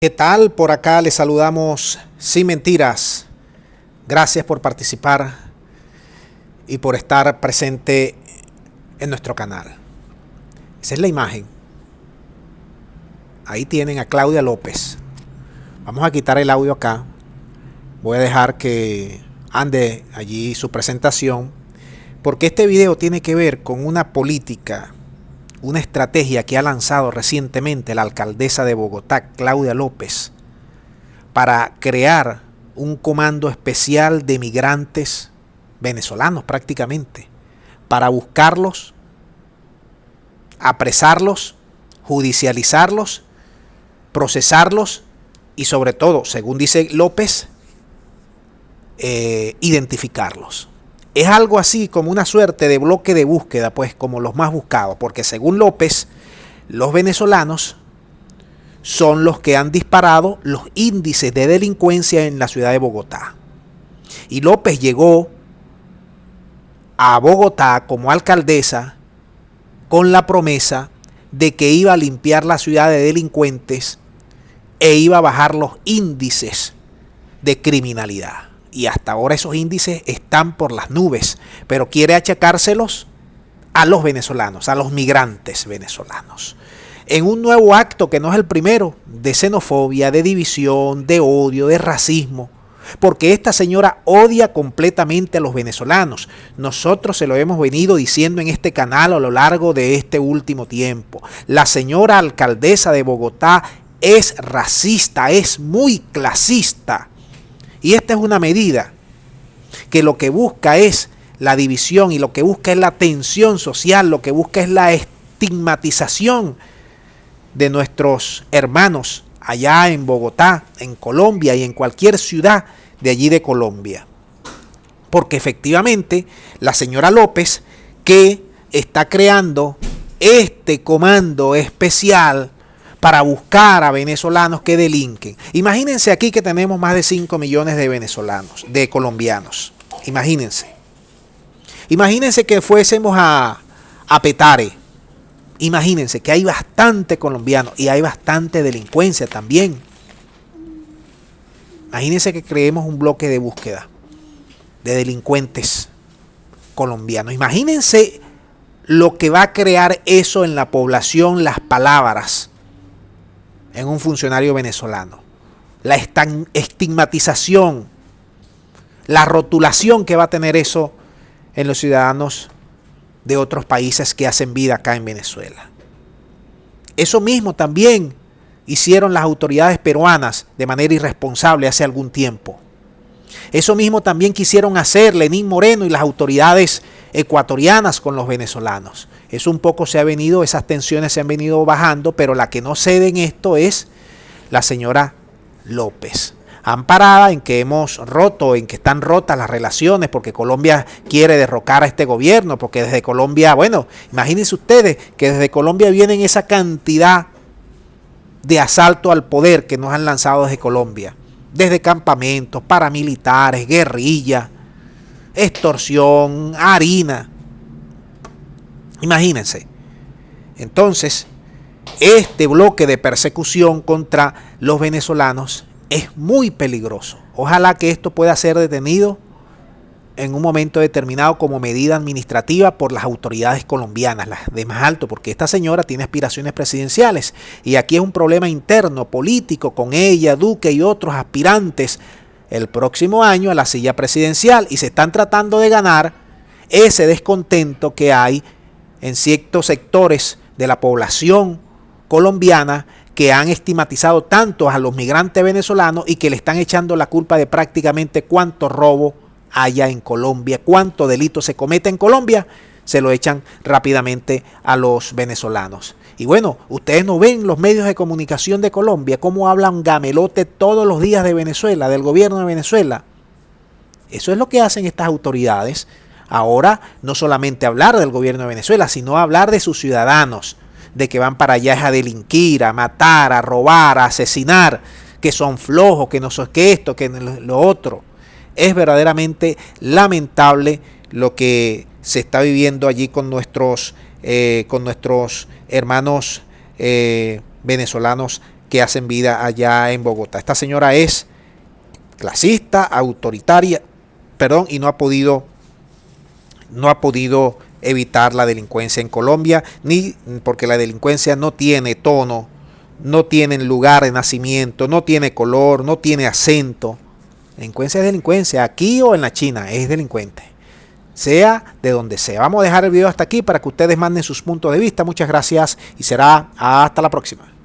¿Qué tal? Por acá les saludamos Sin Mentiras. Gracias por participar y por estar presente en nuestro canal. Esa es la imagen. Ahí tienen a Claudia López. Vamos a quitar el audio acá. Voy a dejar que ande allí su presentación, porque este video tiene que ver con una política, una estrategia que ha lanzado recientemente la alcaldesa de Bogotá, Claudia López, para crear un comando especial de migrantes venezolanos prácticamente, para buscarlos, apresarlos, judicializarlos, procesarlos y sobre todo, según dice López, identificarlos. Es algo así como una suerte de bloque de búsqueda, pues como los más buscados, porque según López, los venezolanos son los que han disparado los índices de delincuencia en la ciudad de Bogotá. Y López llegó a Bogotá como alcaldesa con la promesa de que iba a limpiar la ciudad de delincuentes e iba a bajar los índices de criminalidad. Y hasta ahora esos índices están por las nubes, pero quiere achacárselos a los venezolanos, a los migrantes venezolanos, en un nuevo acto que no es el primero, de xenofobia, de división, de odio, de racismo, porque esta señora odia completamente a los venezolanos. Nosotros se lo hemos venido diciendo en este canal a lo largo de este último tiempo. La señora alcaldesa de Bogotá es racista, es muy clasista. Y esta es una medida que lo que busca es la división y lo que busca es la tensión social, lo que busca es la estigmatización de nuestros hermanos allá en Bogotá, en Colombia y en cualquier ciudad de allí de Colombia. Porque efectivamente la señora López, que está creando este comando especial para buscar a venezolanos que delinquen. Imagínense aquí que tenemos más de 5 millones de venezolanos, de colombianos. Imagínense. Imagínense que fuésemos a Petare. Imagínense que hay bastante colombiano y hay bastante delincuencia también. Imagínense que creemos un bloque de búsqueda de delincuentes colombianos. Imagínense lo que va a crear eso en la población, las palabras en un funcionario venezolano, la estigmatización, la rotulación que va a tener eso en los ciudadanos de otros países que hacen vida acá en Venezuela. Eso mismo también hicieron las autoridades peruanas de manera irresponsable hace algún tiempo. Eso mismo también quisieron hacer Lenín Moreno y las autoridades ecuatorianas con los venezolanos. Eso un poco se ha venido, esas tensiones se han venido bajando, pero la que no cede en esto es la señora López. Amparada en que hemos roto, en que están rotas las relaciones, porque Colombia quiere derrocar a este gobierno, porque desde Colombia, bueno, imagínense ustedes que desde Colombia vienen esa cantidad de asalto al poder que nos han lanzado desde Colombia. Desde campamentos, paramilitares, guerrilla, extorsión, harina. Imagínense. Entonces, este bloque de persecución contra los venezolanos es muy peligroso. Ojalá que esto pueda ser detenido en un momento determinado como medida administrativa por las autoridades colombianas, las de más alto, porque esta señora tiene aspiraciones presidenciales y aquí es un problema interno, político, con ella, Duque y otros aspirantes el próximo año a la silla presidencial y se están tratando de ganar ese descontento que hay en ciertos sectores de la población colombiana que han estigmatizado tanto a los migrantes venezolanos y que le están echando la culpa de prácticamente cuánto robo haya en Colombia, cuánto delito se comete en Colombia, se lo echan rápidamente a los venezolanos. Y bueno, ustedes no ven los medios de comunicación de Colombia cómo hablan gamelote todos los días de Venezuela, del gobierno de Venezuela. Eso es lo que hacen estas autoridades. Ahora no solamente hablar del gobierno de Venezuela, sino hablar de sus ciudadanos, de que van para allá a delinquir, a matar, a robar, a asesinar, que son flojos, que no son que esto, que lo otro. Es verdaderamente lamentable lo que se está viviendo allí con nuestros hermanos venezolanos que hacen vida allá en Bogotá. Esta señora es clasista, autoritaria, y no ha podido evitar la delincuencia en Colombia, ni porque la delincuencia no tiene tono, no tiene lugar de nacimiento, no tiene color, no tiene acento. Delincuencia es delincuencia, aquí o en la China, es delincuente. Sea de donde sea. Vamos a dejar el video hasta aquí para que ustedes manden sus puntos de vista. Muchas gracias y será hasta la próxima.